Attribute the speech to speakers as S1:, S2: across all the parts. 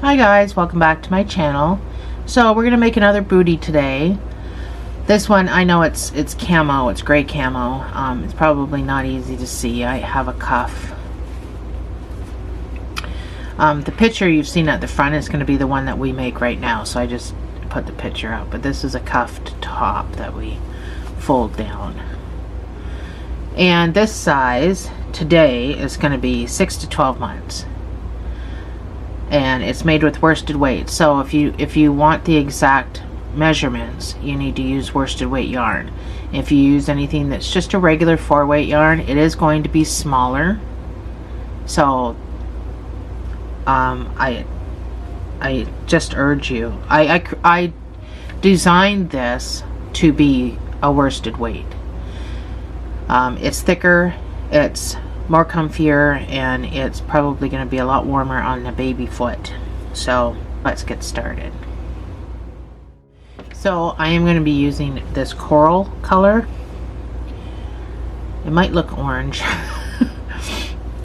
S1: Hi guys, welcome back to my channel. So we're gonna make another booty today. This one, I know it's camo, it's gray camo. It's probably not easy to see. I have a cuff. The picture you've seen at the front is going to be the one that we make right now, so I just put the picture out. But this is a cuffed top that we fold down. And this size today is going to be 6 to 12 months. And it's made with worsted weight. So if you want the exact measurements, you need to use worsted weight yarn. If you use anything that's just a regular 4-weight yarn, it is going to be smaller. So I just urge you. I designed this to be a worsted weight. It's thicker, it's more comfier, and it's probably going to be a lot warmer on the baby foot. So let's get started. So I am going to be using this coral color. It might look orange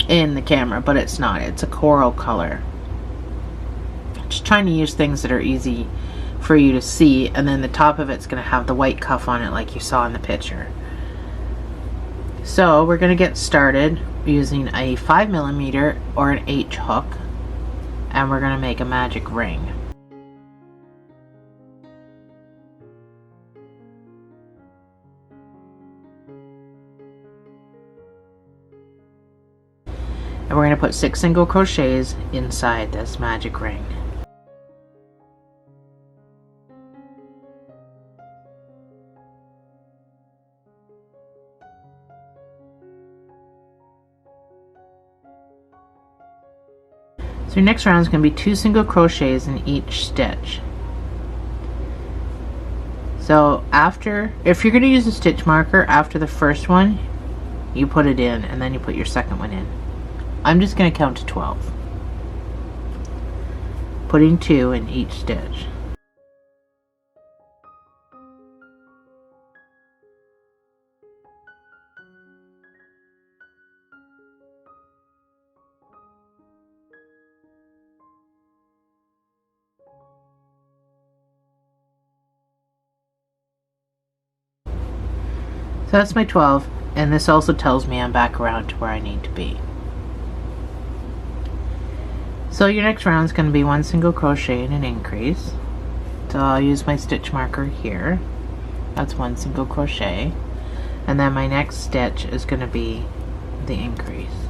S1: in the camera, but it's not. It's a coral color. Just trying to use things that are easy for you to see, and then the top of it's going to have the white cuff on it like you saw in the picture. So we're going to get started using a 5mm or an H hook, and we're going to make a magic ring. And we're going to put 6 single crochets inside this magic ring. So your next round is going to be 2 single crochets in each stitch. So if you're going to use a stitch marker after the first one, you put it in and then you put your second one in. I'm just going to count to 12. Putting 2 in each stitch. So that's my 12, and this also tells me I'm back around to where I need to be. So your next round is going to be 1 single crochet and an increase. So I'll use my stitch marker here. That's 1 single crochet, and then my next stitch is going to be the increase.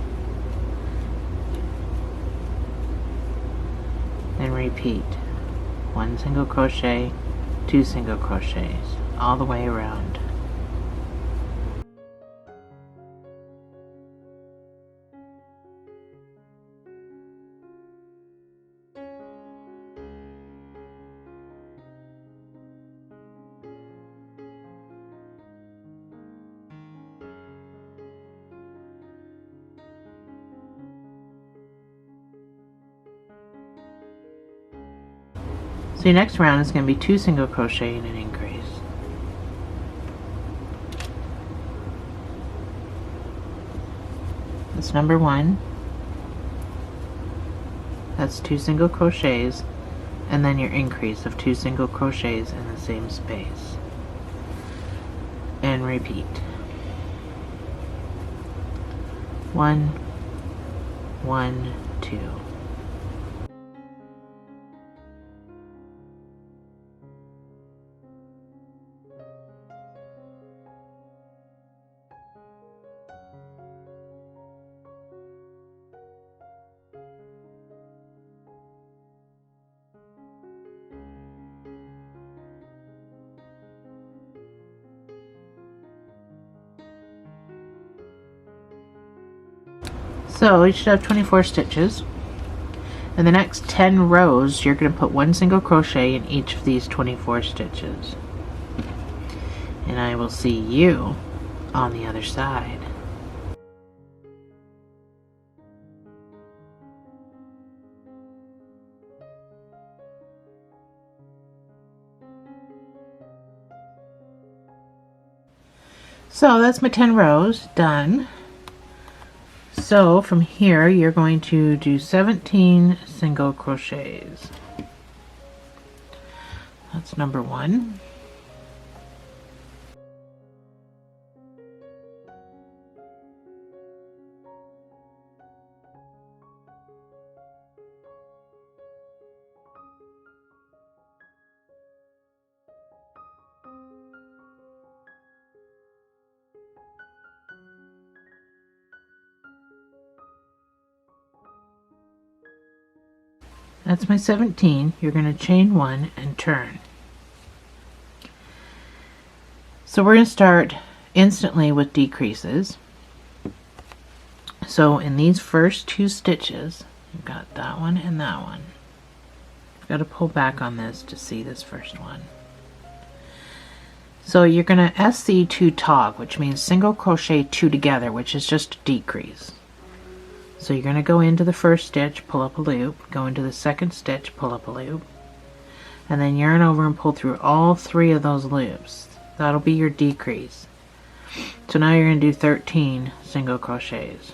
S1: And repeat. 1 single crochet, 2 single crochets, all the way around. So your next round is going to be 2 single crochet and an increase. That's number 1. That's 2 single crochets, and then your increase of 2 single crochets in the same space. And repeat. 1, 1, 2. So you should have 24 stitches. In the next 10 rows, you're going to put 1 single crochet in each of these 24 stitches. And I will see you on the other side. So that's my 10 rows done. So from here you're going to do 17 single crochets. That's number 1. That's my 17. You're going to chain 1 and turn. So we're going to start instantly with decreases. So in these first 2 stitches, you've got that one and that one. I've got to pull back on this to see this first one. So you're going to SC2 tog, which means single crochet 2 together, which is just a decrease. So you're going to go into the first stitch, pull up a loop, go into the second stitch, pull up a loop, and then yarn over and pull through all 3 of those loops. That'll be your decrease. So now you're going to do 13 single crochets.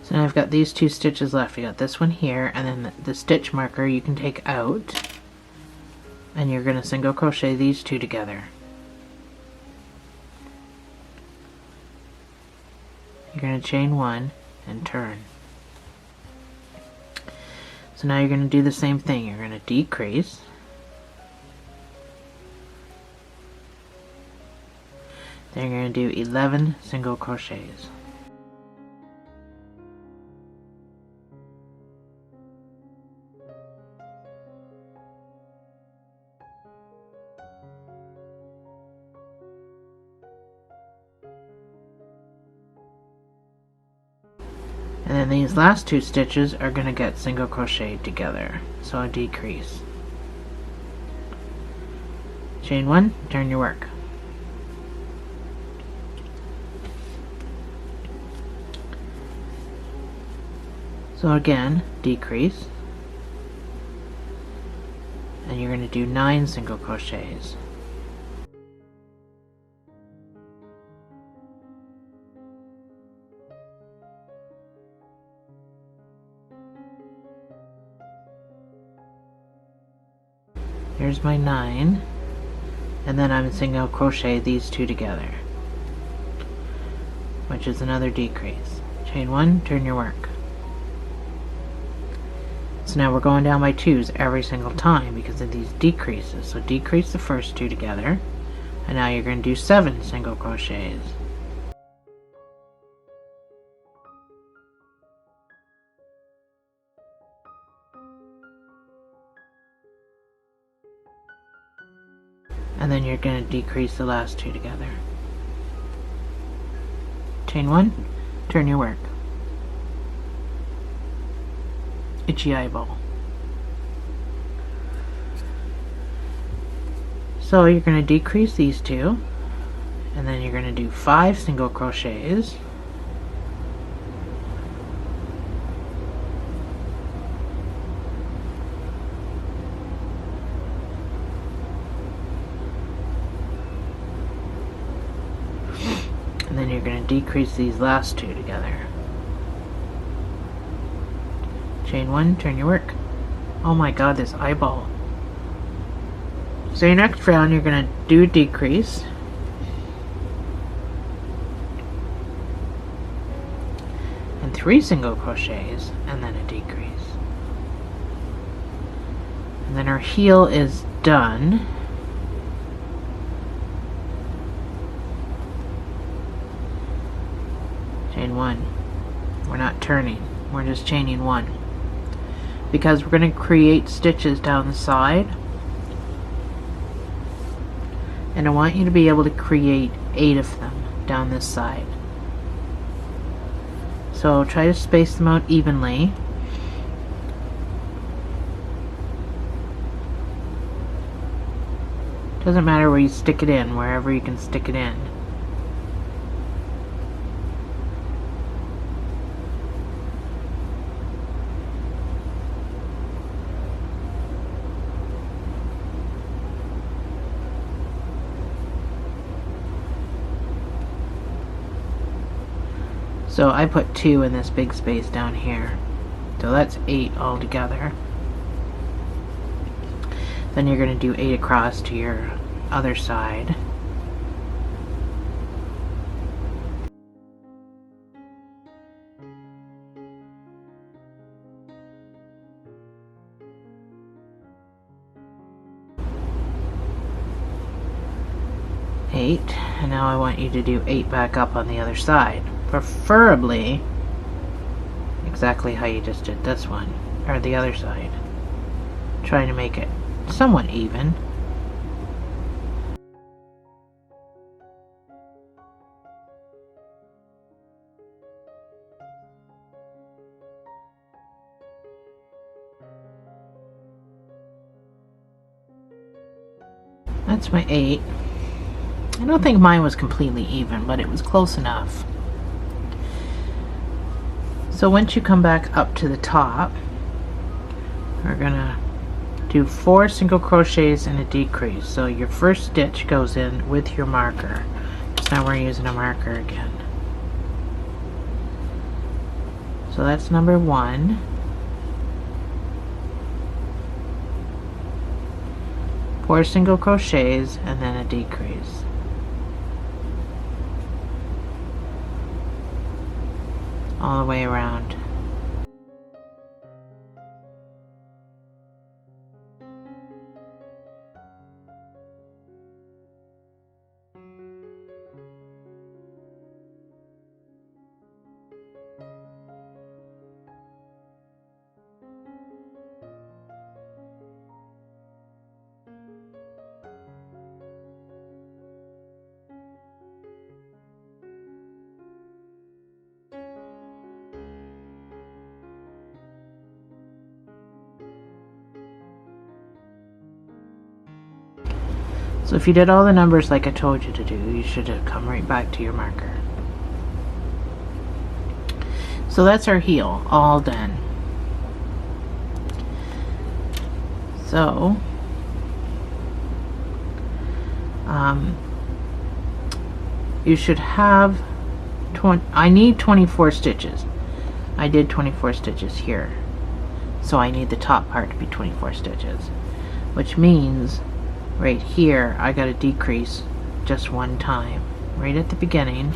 S1: So now I've got these 2 stitches left. You got this one here, and then the stitch marker you can take out, and you're going to single crochet these 2 together. You're going to chain 1 and turn. So now you're going to do the same thing. You're going to decrease, then you're going to do 11 single crochets. And then these last 2 stitches are going to get single crocheted together. So a decrease. Chain 1, turn your work. So again, decrease. And you're going to do 9 single crochets. Here's my 9, and then I'm single crochet these 2 together, which is another decrease. Chain 1, turn your work. So now we're going down by 2s every single time because of these decreases. So decrease the first 2 together, and now you're going to do 7 single crochets. And then you're going to decrease the last 2 together. Chain 1, turn your work. Itchy eyeball. So you're going to decrease these 2, and then you're going to do 5 single crochets. And then you're going to decrease these last 2 together. Chain 1, turn your work. Oh my god, this eyeball. So your next round you're going to do a decrease. And 3 single crochets, and then a decrease. And then our heel is done. Chain 1. We're not turning, we're just chaining 1. Because we're going to create stitches down the side. And I want you to be able to create 8 of them down this side. So try to space them out evenly. Doesn't matter where you stick it in, wherever you can stick it in. So I put 2 in this big space down here. So that's 8 altogether. Then you're going to do 8 across to your other side. And now I want you to do 8 back up on the other side. Preferably exactly how you just did this one, or the other side. Trying to make it somewhat even. That's my 8. I don't think mine was completely even, but it was close enough. So once you come back up to the top, we're gonna do 4 single crochets and a decrease. So your first stitch goes in with your marker. So now we're using a marker again. So that's number 1. 4 single crochets and then a decrease. All the way around. So if you did all the numbers like I told you to do, you should have come right back to your marker. So that's our heel, all done. So, you should have, I need 24 stitches. I did 24 stitches here. So I need the top part to be 24 stitches, which means right here I got to decrease just one time right at the beginning,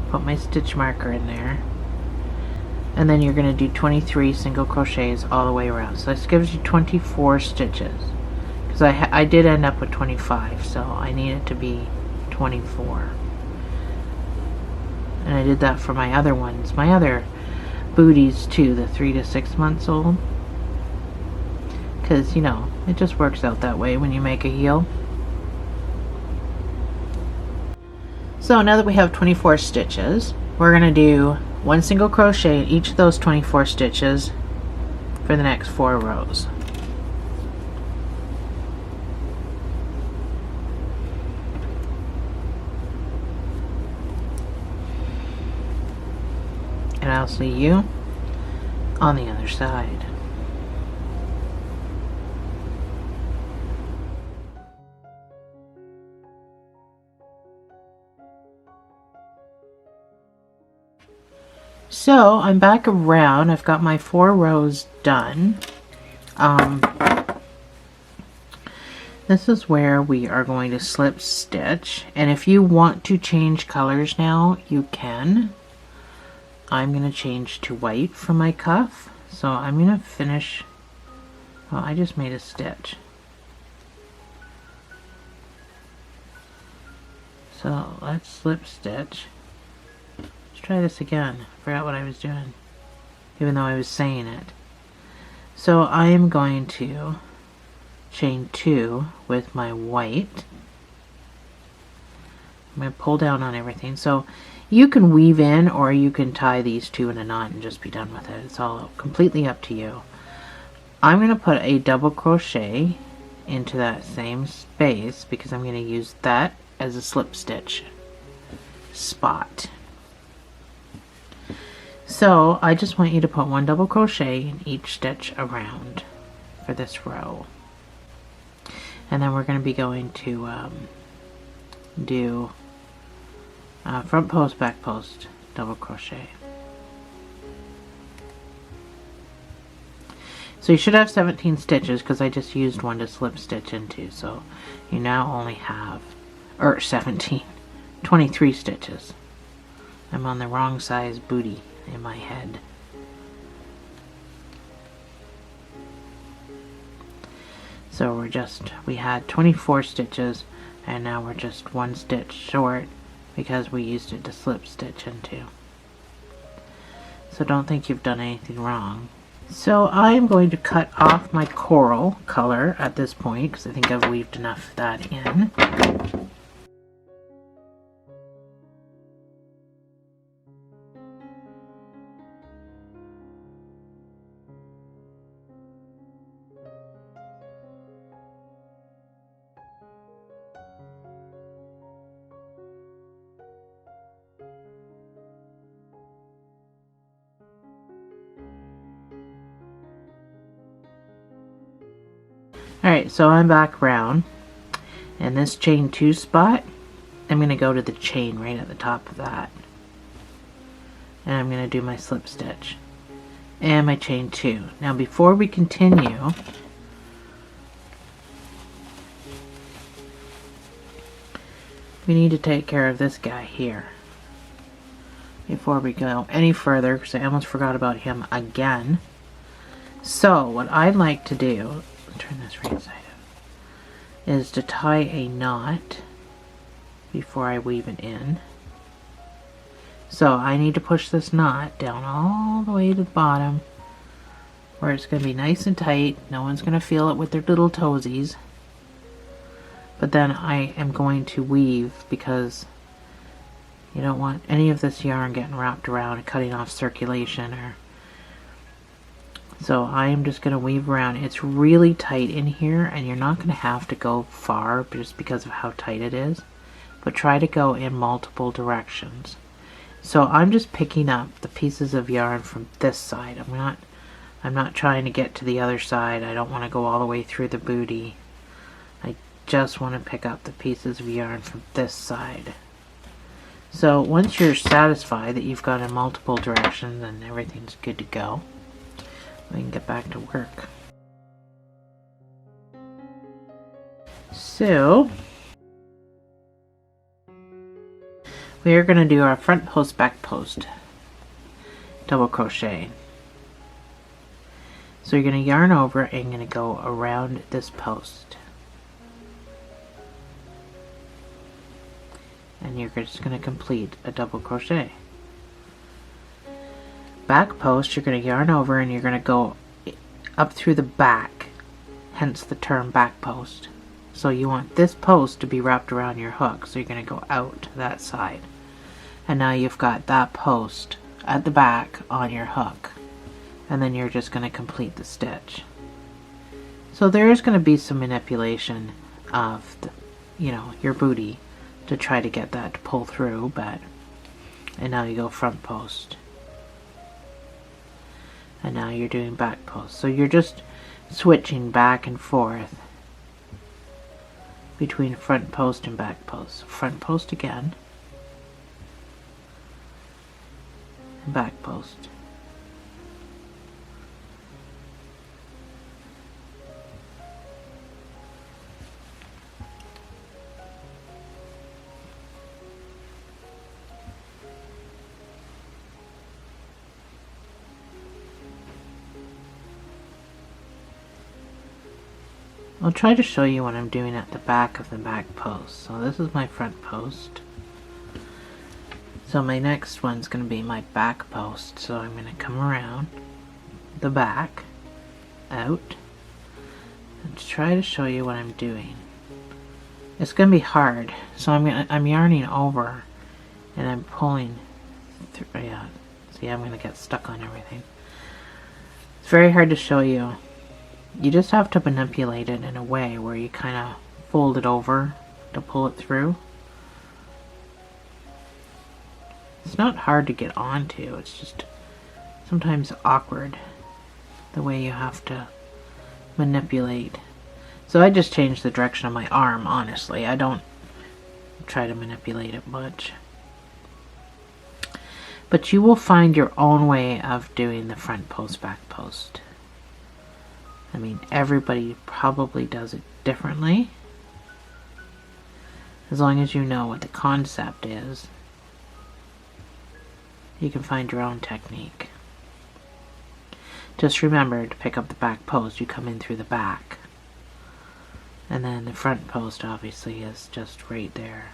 S1: put my stitch marker in there, and then you're going to do 23 single crochets all the way around. So this gives you 24 stitches, because I did end up with 25, so I need it to be 24. And I did that for my other ones, my other booties too, the 3 to 6 months old, because you know it just works out that way when you make a heel. So now that we have 24 stitches, we're going to do 1 single crochet in each of those 24 stitches for the next 4 rows. And I'll see you on the other side. So I'm back around. I've got my 4 rows done. This is where we are going to slip stitch, and if you want to change colors now, you can. I'm going to change to white for my cuff, so I'm going to finish. Well, I just made a stitch. So let's slip stitch. Let's try this again. Forgot what I was doing, even though I was saying it. So I am going to chain 2 with my white. I'm going to pull down on everything. So you can weave in, or you can tie these 2 in a knot and just be done with it. It's all completely up to you. I'm going to put a double crochet into that same space because I'm going to use that as a slip stitch spot. So I just want you to put 1 double crochet in each stitch around for this row, and then we're going to be going to do front post, back post, double crochet. So you should have 17 stitches because I just used one to slip stitch into, so you now only have 23 stitches. I'm on the wrong size booty in my head. So we had 24 stitches, and now we're just 1 stitch short because we used it to slip stitch into. So don't think you've done anything wrong. So I'm going to cut off my coral color at this point because I think I've weaved enough of that in. Alright, so I'm back round, and this chain 2 spot, I'm going to go to the chain right at the top of that, and I'm going to do my slip stitch and my chain 2. Now before we continue, we need to take care of this guy here before we go any further, because I almost forgot about him again. So what I'd like to do, turn this right side up, is to tie a knot before I weave it in. So I need to push this knot down all the way to the bottom where it's going to be nice and tight. No one's going to feel it with their little toesies. But then I am going to weave because you don't want any of this yarn getting wrapped around and cutting off circulation. So I am just going to weave around. It's really tight in here, and you're not going to have to go far just because of how tight it is, but try to go in multiple directions. So I'm just picking up the pieces of yarn from this side. I'm not trying to get to the other side. I don't want to go all the way through the booty. I just want to pick up the pieces of yarn from this side. So once you're satisfied that you've got in multiple directions and everything's good to go, we can get back to work. So we are going to do our front post, back post, double crochet. So you're going to yarn over and you're going to go around this post, and you're just going to complete a double crochet. Back post, you're going to yarn over and you're going to go up through the back, hence the term back post. So you want this post to be wrapped around your hook, so you're going to go out to that side, and now you've got that post at the back on your hook, and then you're just going to complete the stitch. So there is going to be some manipulation of the, your booty to try to get that to pull through, and now you go front post. And now you're doing back post. So you're just switching back and forth between front post and back post. So front post again, and back post. I'll try to show you what I'm doing at the back of the back post. So this is my front post. So my next one's going to be my back post. So I'm going to come around the back, out, and try to show you what I'm doing. It's going to be hard. So I'm yarning over and I'm pulling through. Yeah, see, I'm going to get stuck on everything. It's very hard to show you you just have to manipulate it in a way where you kind of fold it over to pull it through. It's not hard to get onto, it's just sometimes awkward the way you have to manipulate. So I just changed the direction of my arm, honestly. I don't try to manipulate it much. But you will find your own way of doing the front post, back post. I mean, everybody probably does it differently. As long as you know what the concept is, you can find your own technique. Just remember to pick up the back post, you come in through the back. And then the front post obviously is just right there.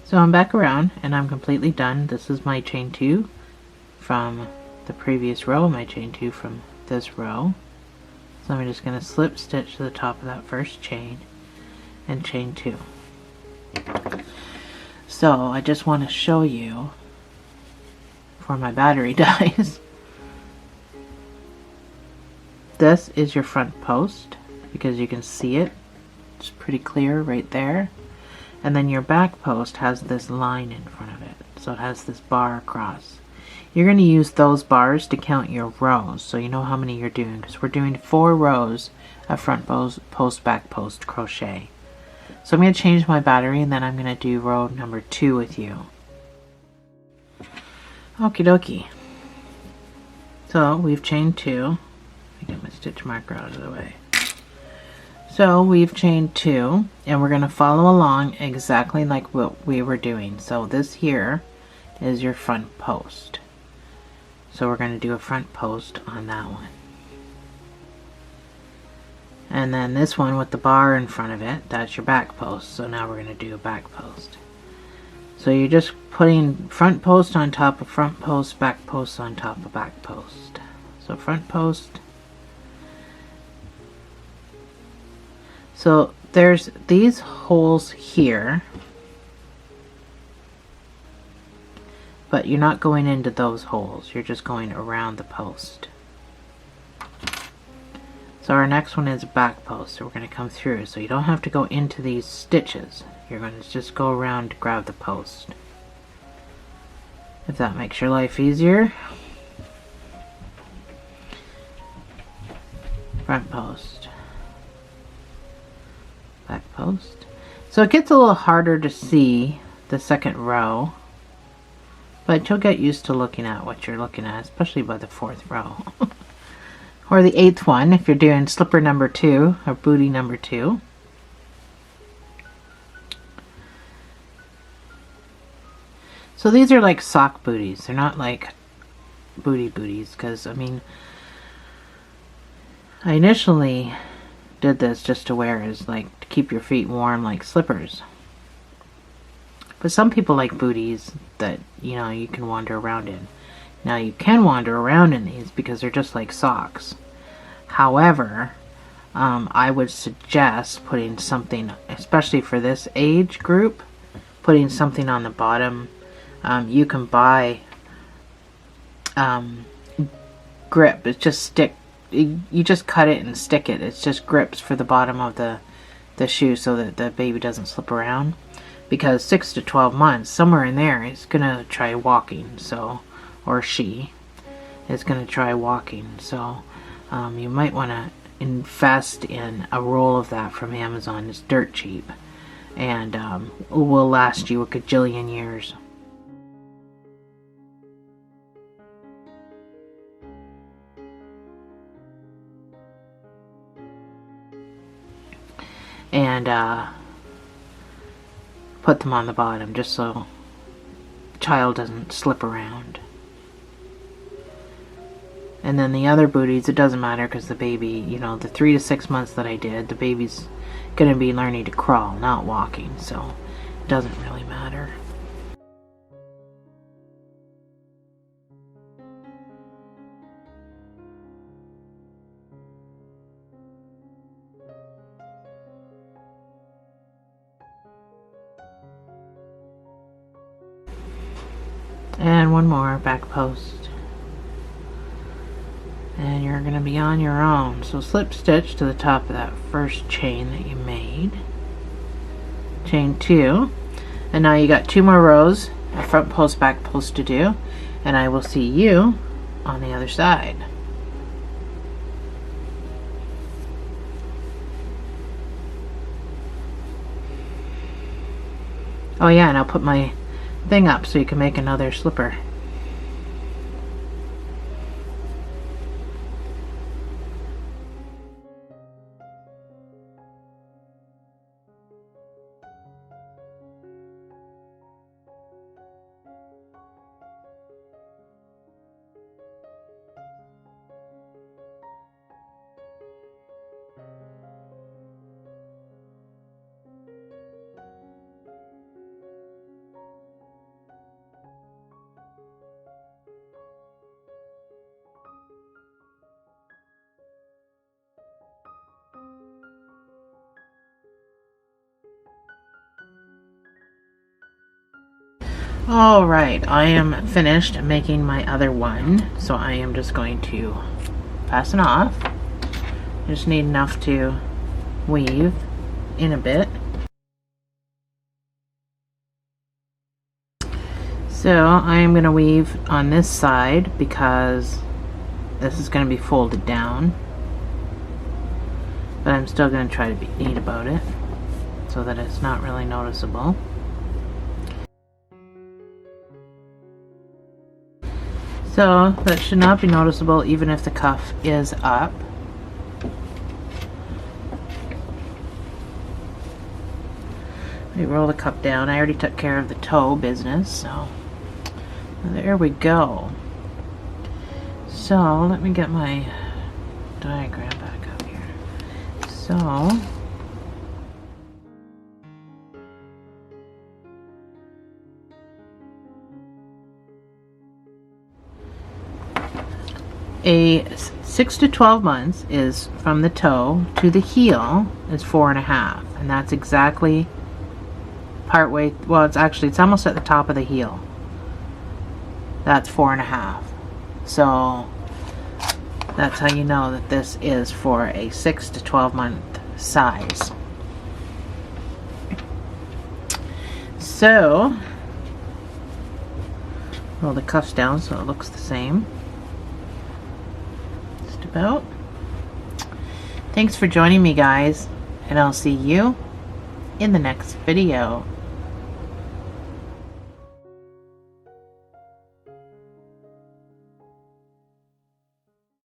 S1: So I'm back around and I'm completely done. This is my chain 2 from the previous row, my chain 2 from this row. So I'm just going to slip stitch to the top of that first chain and chain 2. So I just want to show you before my battery dies. This is your front post because you can see it. It's pretty clear right there. And then your back post has this line in front of it. So it has this bar across. You're going to use those bars to count your rows. So you know how many you're doing. Because we're doing 4 rows of front post, back post crochet. So I'm going to change my battery and then I'm going to do row number 2 with you. Okie dokie. So we've chained 2. Let me get my stitch marker out of the way. So we've chained 2 and we're going to follow along exactly like what we were doing. So this here is your front post. So we're going to do a front post on that one. And then this one with the bar in front of it, that's your back post. So now we're going to do a back post. So you're just putting front post on top of front post, back post on top of back post. So front post. So there's these holes here, but you're not going into those holes, you're just going around the post. So our next one is back post, so we're going to come through, so you don't have to go into these stitches, you're going to just go around to grab the post. If that makes your life easier. Front post. Back post. So it gets a little harder to see the second row, but you'll get used to looking at what you're looking at, especially by the 4th row. Or the 8th one if you're doing slipper number 2 or booty number 2. So these are like sock booties. They're not like booties because I mean I initially did this just to wear as like to keep your feet warm like slippers. But some people like booties that, you know, you can wander around in. Now you can wander around in these because they're just like socks. However, I would suggest putting something, especially for this age group, putting something on the bottom. You can buy grip. It's just stick. You just cut it and stick it. It's just grips for the bottom of the shoe so that the baby doesn't slip around. Because 6 to 12 months, somewhere in there, is gonna try walking. So, or she is gonna try walking. So, you might want to invest in a roll of that from Amazon. It's dirt cheap, and will last you a gajillion years. And put them on the bottom just so the child doesn't slip around. And then the other booties, it doesn't matter because the baby, you know, the 3 to 6 months that I did, the baby's going to be learning to crawl, not walking, so it doesn't really matter. And one more back post. And you're going to be on your own. So slip stitch to the top of that first chain that you made. Chain 2. And now you got 2 more rows, a front post, back post to do. And I will see you on the other side. Oh yeah, and I'll put my thing up so you can make another slipper. Alright, I am finished making my other one, so I am just going to fasten off. I just need enough to weave in a bit. So I am going to weave on this side because this is going to be folded down, but I'm still going to try to be neat about it so that it's not really noticeable. So that should not be noticeable even if the cuff is up. We roll the cuff down. I already took care of the toe business, so there we go. So let me get my diagram back up here. So a 6 to 12 months is from the toe to the heel is 4.5, and that's exactly part way. Well, it's almost at the top of the heel. That's 4.5. So that's how you know that this is for a 6 to 12 month size. So roll the cuffs down so it looks the same. About. Thanks for joining me, guys, and I'll see you in the next video.